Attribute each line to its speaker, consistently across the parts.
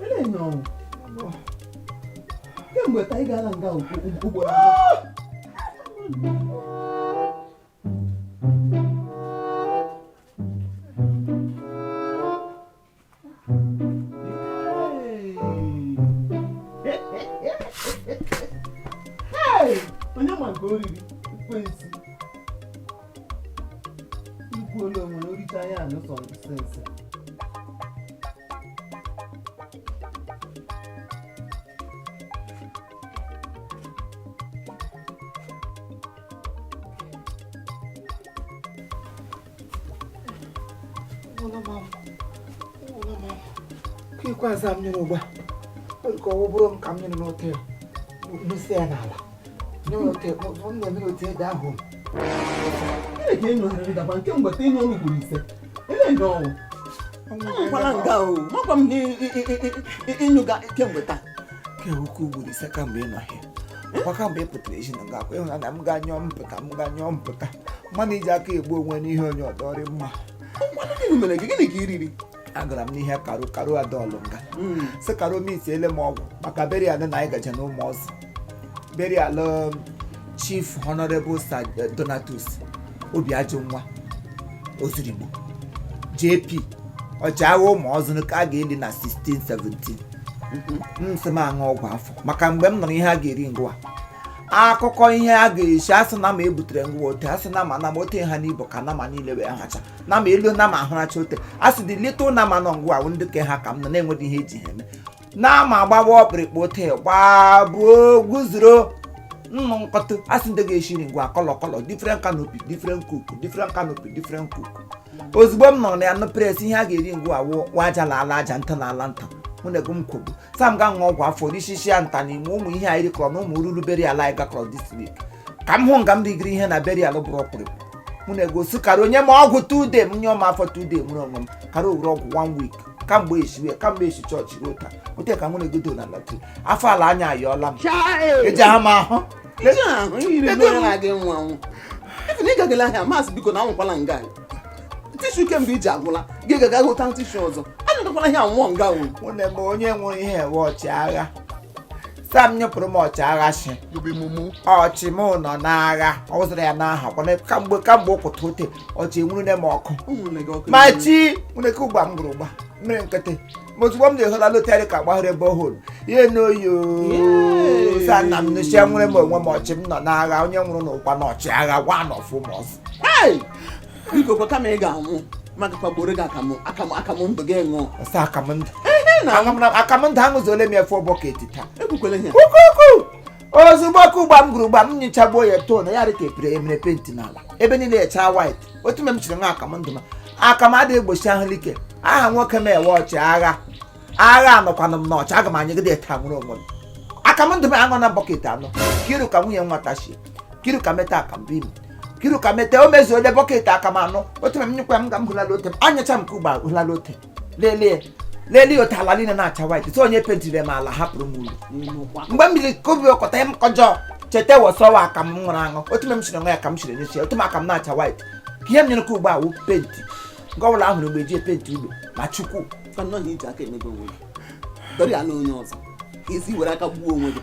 Speaker 1: No. Come with I got and go. Hey, when you want to go, please. You go along when you retire, no sense.
Speaker 2: Kwanza mnyoro ugba ko oburo kam nyoro no hotel lusi anala no hotel mo no hotel da home
Speaker 1: ele ke no re da ban ke ngba te no lu gurise ele no kwala nga o makwa m inyuga ke ngba
Speaker 2: ke uku gurise ka mbe no he kwa ka mbe putre shi nga ko na m ga nyom pụta mana iji aka egbu onwe n'ihe onye odori mma
Speaker 1: gịnị mere gịnị ka iriri
Speaker 2: agara m n'ihe karo adọlụ nga sị karo m itiele m ọgwụ maka burial na anyị gaje n'ụmụ ọzọ burial chief honorable sir Donatus Obiajọ nwa Ozurigbo JP ọchịagha ụmụ ọzọ ka a ga-eli na 1617 nsị m aṅụ ọgwụ afọ maka mgbe m nụrụ ihe a ga-eri ngwa akụkọ ihe a ga-eshi asị na ma ebutere ngwa ote asị na ma ote ha n'ibo ka nama niile wee hacha na ma elu na ma ahụracha ote asị dị little na ma nọ ngwa ndị ke ha ka m nọ na-enweghị ihe eji ha eme na ma agbawa ọkpịrịkpa ote gbabuo guzoro nnụ nkọtụ asị ndị ga-eshiri ngwa kọlọ different canopy different cook ozugbo m nọrọ na ya nụpres ihe a ga-eri ngwa wa aja na ala aja nta na ala nta mụ na ego m kwogbu sam ga ṅụọ ọgwụ afọ rishishi ya nta n'ime ụmụ ihe anyị rikọrọ na ụmụ ruru berial anyị gakọrọ this week ka m hụ nga m rigiri ihe na berial bụrụ ọkpụrịkpụ mụ na ego si kara onye ma ọgwụ 2 day m nyụọ m afọ 2 day nwere onwe m kara owere ọgwụ 1 week kamgbe echi chọọchị ruo taa ote ka mụ na egodo na latri afọ ala anya ayọọla m eji aha m ahụ
Speaker 1: ị gagala ahịa maasị biko na anwụkwala nga tishu kemgbe iji agwụla gị gaga hụta tishu ọzọ anyụtakwala ihe anwụọ nga
Speaker 2: nwunye m onye nwere ihe ewe ọchịagha sam nyepụrụ m ọchịagha shi ọchị m nọ n'agha ọ zụrụ ya n'aha kamgbe ụkwụta ote ọchị enwurune m ọkụ ma chi nwuneke ụgba m gụrụ ụgba mmiri nkịtị ozugbo m na-ehola loterị ka gbahụrụ ebe ọhụrụ ihe n'oyi sa nna m nụchie nwere m onwe m ọchị m nọ n'agha onye nwụrụ n'ụkwa na ọchịagha gwa nọfụ m ọzọ
Speaker 1: biko kwa kama ị ga-anwụ maka kwagboro gị akamụ ndụ gị ṅụọ
Speaker 2: ọsọ akamụ ndụ aṅụzole m efe bọket taa
Speaker 1: ekwukwele ihe
Speaker 2: ozugbo ka ụgba m gụrụ ụgba m nyichagbuo ya too na ya rikepere emere penti n'ala ebe niile echaa white otu mgbe m chiri nwa akamụ ndụ ma akamụ adịghị egbochi ahụike aha nwoke m ewe ọchịagha anọkwana m n'ọchị aga m anyegide taa nwere onwe m akamụ ndụ m aṅụ na bọket anọ kiru ka nwunye nwata shie kiru ka meta akamụ imi kiru ka mete o mezuo ode bọket aka m anọ otu m nyekwa m ga m hụlala ote m anyacha m ka ụgba hụlala ote lelie ote ala niile na-acha white so onye pentiri m ala hapụrụ m ulu mgbe m biri kobi ọkọta m kọjọ cheta wọsọwa aka m nwụrụ aṅụ otu m chiri nwa ya ka m chiri nyechi otu m aka m na-acha white ka ihe m nyere ka ụgba awụ penti nke ọbụla ahụrụ mgbe eji penti ụlọ ma chukwu
Speaker 1: iji aka emego onwe gị dọrị ala onye ọzọ ka esi were aka gbuo onwe gị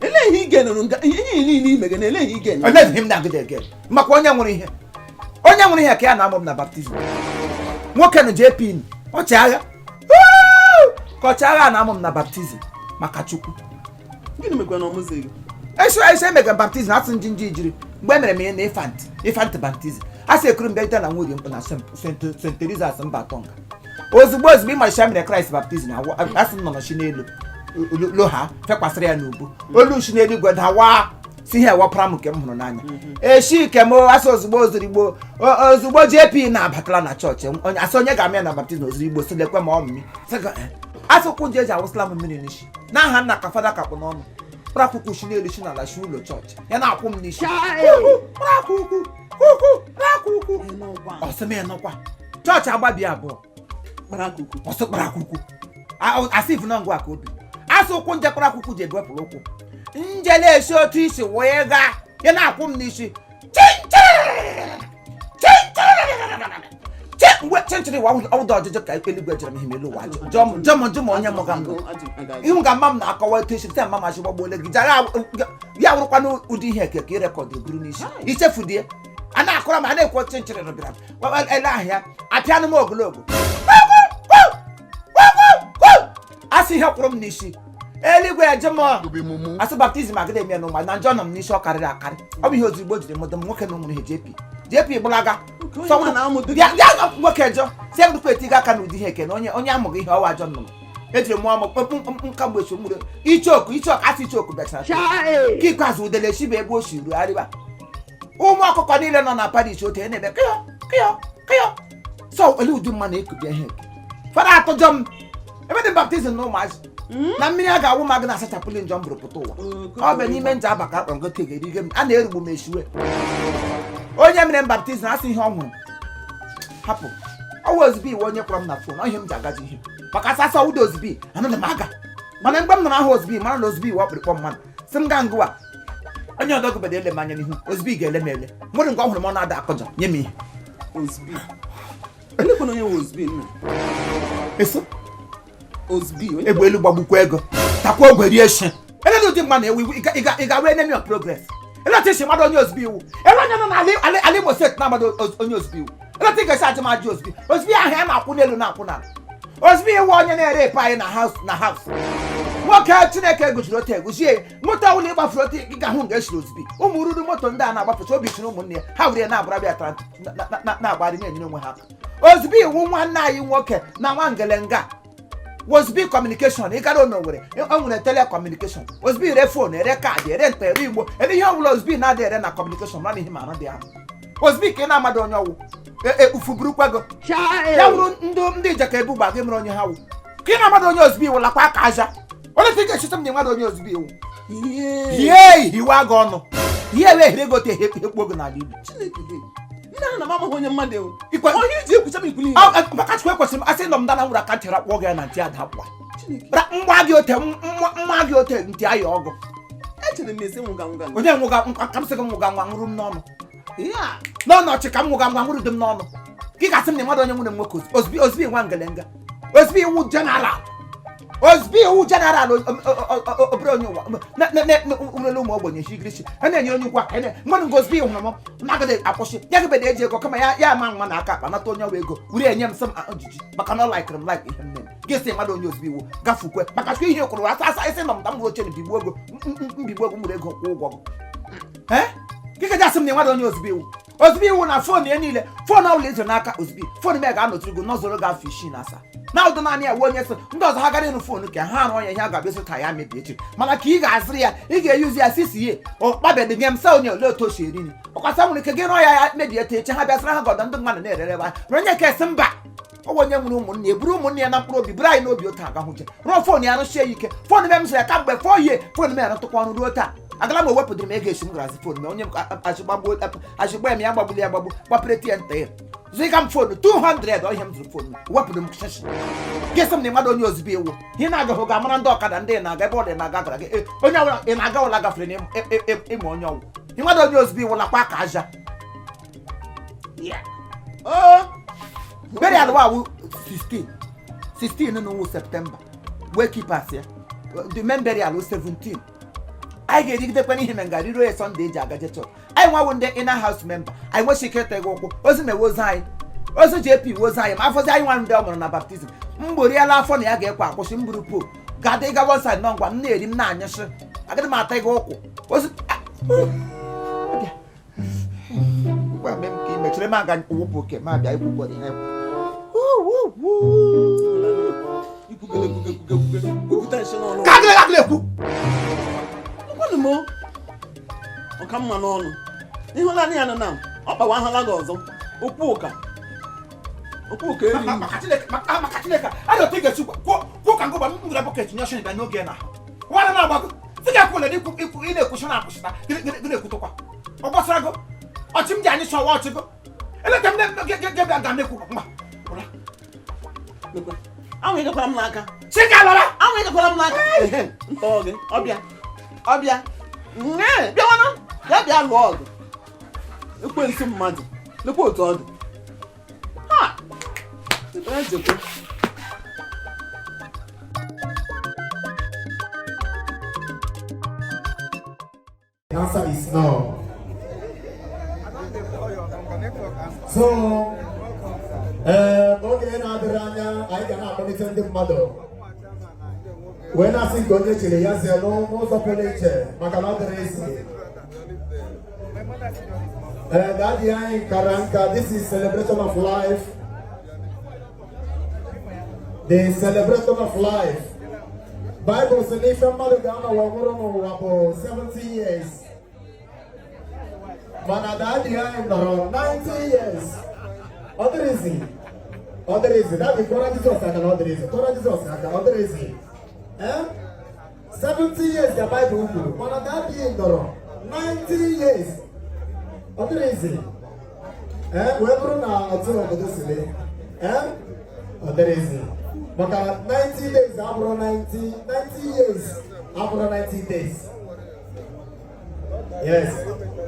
Speaker 1: ele ihe ige nụrụ nga ihe niile ime gị na ele ihe ige
Speaker 2: nụrụ m na-agide ege maka onye nwere ihe ka ya na-amụ m na baptizim nwoke na JP ọchịagha ka ọchịagha na-amụ m na baptizim maka chukwu
Speaker 1: gịnị mekwa na ọmụzị gị
Speaker 2: ese emega baptizim asị njinji ijiri mgbe emere m ihe na infant baptizim a sị ekuru mbịa na nwere mkpụ na St. Teresa's mba Tonga ozugbo ịmalicha mere Kraịst baptizim asị m nọ nọchi n'elu loha fekwasịrị ya n'ubu olu nshi n'eluigwe dawa si ihe ewepụra m nke m hụrụ n'anya eshi ke m asị ozugbo JP na-abatala na chọọchị asị onye ga-ama ya na baptizim ozugbo si lekwe ma ọmụmị asị ụkwụ nje eji awụsịla m mmiri n'isi n'aha nna ka fada kapụ n'ọnụ kpụrakwụkwụ shi n'elu shi n'ala shi ụlọ chọọchị ya na-akwụ m n'isi ọsịmenụkwa chọọchị agbabi abụọ ọsọ kparakwụkwụ asị ifu na ngwa ka obi asị ụkwụ nje kparakwụkwụ ji ebepụrụ ụkwụ nje na-esi otu isi wee gaa ya na-akwụ m n'isi mgbe chenchiri wa awudo ojojo ka eluigwe jere m ihe melu wa jom onye moga m ihu ga mam na akọwa teshi te mama shi gbogbo le gijara ya wurukwa na udi ihe ke record buru n'isi ichefudie ana akọrọ ma na-ekwo chenchiri rụbịara ele ahịa apịanụ m ogologo asị ihe kwụrụ m n'isi eluigwe ejem asị baptizim agada eme n'ụma na njọ nọ m n'isi ọ karịrị akarị ọ bụ ihe ozugbo jiri mụdụ m nwoke na ụmụrụ ihe JP gbalaga nwoke jọ si egwurukwa etiga aka n'ụdị ihe eke na onye amụghị ihe ọwa ajọ nnụnụ ejiri mụọ m kpepụ nka mgbe mụrụ ichoku asị ichoku bịachara ka ikpeazụ udele shiba ebe o si ruo arịba ụmụ ọkụkọ niile nọ na Paris ote na-ebe kịọ so ele ụdị mma na-ekubie ihe eke fara atụjọ m ebe dị baptizim na ụmụazị na mmiri a ga-awụ ma gị na-asachapụli njọ mbụrụ pụta ụwa ọ bụ n'ime nje abaka akpa ngote ga-erige m a na-erugbu m eshiwe onye mere m baptizim asị ihe ọ nwụrụ hapụ ọwa ozugbo iwe onye kpọrọ m na fon ihe m ji agaji ihe maka asasa ụda ozugbo anaghị m aga mana mgbe m nọ n'ahụ ozugbo mara na ozugbo iwe ọ kpịrịkpọ mmadụ si m gaa ngụwa onye ọdọ gụbede ele m anya n'ihu ozugbo ị ga-ele m ele nwere nke ọ hụrụ m ọ na-ada akọjọ nye m ihe eso egbe elu gbagbukwa ego takwa ogwe rie shi ele ụdị mma na-ewu ị ga-awe enemy of progress eleta isi mmadụ onye ozugbo iwu ele onye nọ n'ala Imo steeti na-agbado onye ozugbo iwu eleta ị ga-esi ajụmajụ ozugbo ahụ ya na-akwụ n'elu na-akwụ n'ala ozugbo iwu onye na-ere epe anyị na haus nwoke Chineke gụchiri otu egwuchie moto ụlọ ịgbafuru otu ị ga-ahụ nga eshiri ozugbo ụmụ ruru moto ndị a na-agbafecha obi chiri ụmụnne ya ha were na-agbara na-agbari na-enyere onwe ha ozugbo iwu nwanne anyị nwoke na nwa ngelenga ozugbo communication ị gara n'Owerri o nwere telecommunication ozugbo ire fon ere kaadị ere nta ere igbo ere ihe ọbụla ozugbo na-adị ere na communication mana ihe mara dị ahụ ozugbo ka ị na-amadụ onye ọwụ ufuburukwago ya wụrụ ndị ijeka ebu gba gị mere onye ha wụ ka ị na-amadụ onye ozugbo iwu lakwa aka aja onye ka ị ga-echite m na ịmadụ onye ozugbo iwu ihe hiwe aga ọnụ ihe wee hiri gote ekpu ogo n'ala Igbo maka chukwu ekwesịrị m asị nọ m dana nwere aka ntịra kpọọ gị ya na ntị ada akwa mma gị ote ntị aya ọgụ onye nwụga ka m sị gị nwụga nwa nwụrụ m n'ọnụ n'ọnụ ọchị ka m nwụga nwa nwụrụ dị m n'ọnụ ka ị ga-asị m na mmadụ onye nwere m nwoke ozugbo nwa ngelenga ozugbo iwu jeneral obere onye ụwa nwere ụmụ ogbenye shigirishi a na-enye onye ukwu aka mmadụ nke ozugbo hụrụ m nagide akwụsị ya gịbede eji ego kama ya ama nwa na aka akpa nata onye ọwa ego were enye m sị m ojiji maka na ọ laikiri m laik ihe m mere gị sị mmadụ onye ozugbo iwu gafukwe maka chukwu ihe kwuru asa isi nọ m ta m oche na mbigbo ego mụrụ ego kwụ ụgwọ gị ka jasị m na mmadụ onye ozugbo iwu na fon ya niile fon ọbụla izo n'aka ozugbo fon m ga-anọtụrụ go n'ọzọrọ ga afọ 67 na ụdị naanị ya onye so ndị ọzọ ha gara ịrụ fon ka ha arụ onye ihe a ga-abịa ka ya mebie echi mana ka ị ga-azụrụ ya ị ga-eyuzi ya CCA ọkpabedị nye m sa onye ole otu o si eri nri ọkwasa nwere ike gị rụọ ya mebie ete echi ha bịasịra ha gọdọ ndị mmadụ na-erere ebe mere onye ka esi mba ọgwụ onye nwere ụmụnne ya buru ụmụnne ya na mkpụrụ obi buru anyị n'obi otu aga hụje rụọ fon ya rụchie ya ike fon m sịrị ya ka mgbe fọ ihe fon m ya rụtụkwa ọrụ ruo taa agala m ewepụtara m ego esi m garazi fon m onye achịgba m ya gbagbuli ya gbapụreti ya nta ya zụga m fon 200 ihe m zụrụ fon m wepụrụ m shishi gịsị m na mmadụ onye ozugbo iwu ihe na-agahụ ga amara ndị ọkada ndị na-aga ebe ọ dị na-aga gara gị onye ọbụla ị na-aga ụla gafere ịma onye ọgwụ mmadụ onye ozugbo iwu lakwa aka aja beri alụwa 16 n'ọnwa Septemba wee kipas ya the men burial 17 anyị ga-erigidekwa n'ihe me nga riro ya Sunday eji agaje chọọ anyị nwawo ndị inner house member anyị nwechi ike ete gị ụkwụ ozi mewe ozi anyị ozi JP wozi anyị ma afọzi anyị nwa ndị ọ mụrụ na baptizim mgboriela afọ na ya ga-ekwe akwụsị mburu po ga-adị ịga one side nọ ngwa m na-eri m na-anyụsị agaghị m ata gị ụkwụ ozi gwa me m ka ị mechiri m aga wụpụ oke ma bịa ikwu gbọrọ ihe ekwu
Speaker 1: ọka mma n'ọnụ ịhụla ya na ọ kpawa ahala gị ọzọ okwu ụka eri
Speaker 2: maka Chineke a ga-otu ga-esi kwụ ka ngụba m nwere bọket nye ọshin bịa n'oge na nwana na-agbago sị ga akwụle ị na-ekwuchi na-akwụchịta gị na-ekwutụkwa ọ gbasara gị ọchị m ji anyị chọwa ọchị gị eleta m ga-abịa ga na-ekwu mma
Speaker 1: ahụ ịgakwara m n'aka
Speaker 2: ahụ
Speaker 1: ịgakwara m n'aka ntọọ gị ọbịa bịawanụ ya bịa lụọ ọgụ ekwensu mmadụ lekwa otu ọ dị
Speaker 3: The answer is no. So, okay, now the Ranya, I cannot monitor the mother. When I see Godre Chile, yes, no, most of the nature, Makalata race. Daddy Karanka, this is celebration of life. The celebration of life. Bible says if a mother Ghana 70 years. But daddy around 90 years. Other is it? Other is it? That is Torah Jesus and another is it? Torah Jesus and another is it? 70 years the Bible will. But daddy around 90 years. Other is it? Whoever now a two of this day. Other is it? But 90 days after 90 years after 90 days. Yes.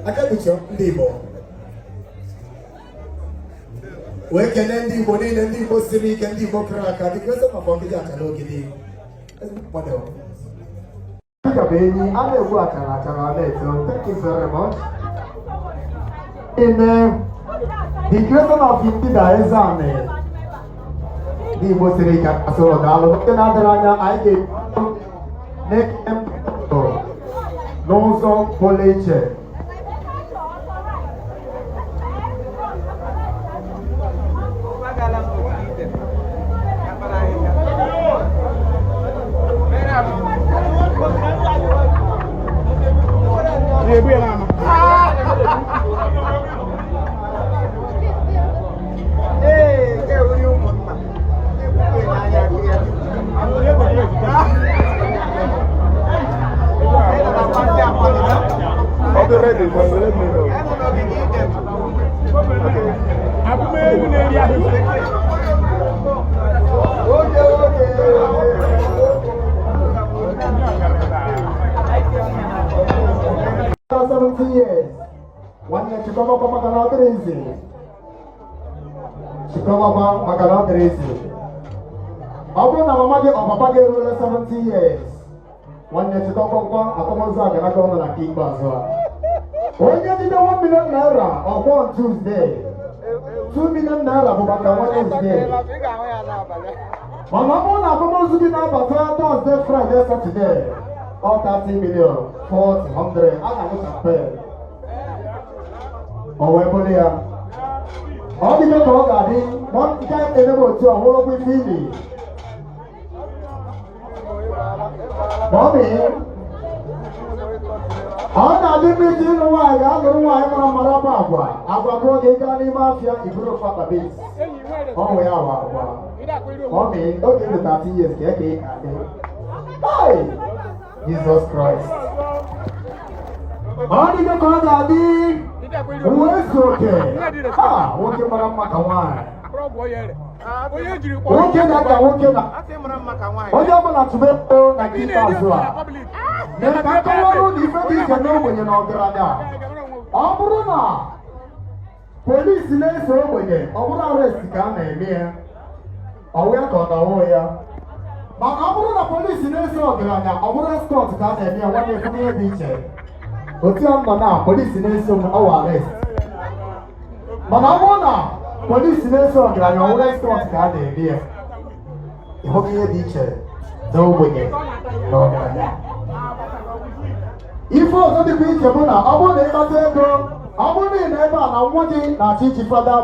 Speaker 3: I can't put you Igbo. We can end Igbo, and Igbo Civic and Igbo Kraka because of my pocket at Logidi. Whatever. Thank you very much. In the question of India is on the Igbo Civic at Solodalo, another I gave neck and non college. Years. 1 year Chicago Magana Drezi. Chicago Magana Drezi. Abuna Mamadi or Papage 70 years. 1 year Chicago Akomoza and Akona King Baza. When you did 1 million naira on Tuesday, 2 million naira for Wednesday. Mamma Akomozu now Thursday, Friday, Saturday. All 30 million, 40, 100, I don't pay. Oh, we're all the people got in, one time able to a whole with Philly. Mommy, I'm not doing why I don't know why I'm Marapagua. I'm going to get any mafia if you don't fuck a bit. Oh, we are. Mommy, don't give me 30 years, hey! Jesus Christ. How did you call Daddy? Who is okay? Ah, okay, Maramakawan. Okay, okay. Oh, you're going to be like this as well. Then I go to the know when you're not there. Oh, police in a so with it. I will arrest the gun here. Oh, we are going to know here. But I want the police in this road, I want to escort that and I want to come here, teacher. But you now, police in this road, our arrest. But I want police in this road, I want to escort that and here. You hope you teacher. No way. No, if I the picture, I want to go. I want to never, I want to teach you for that.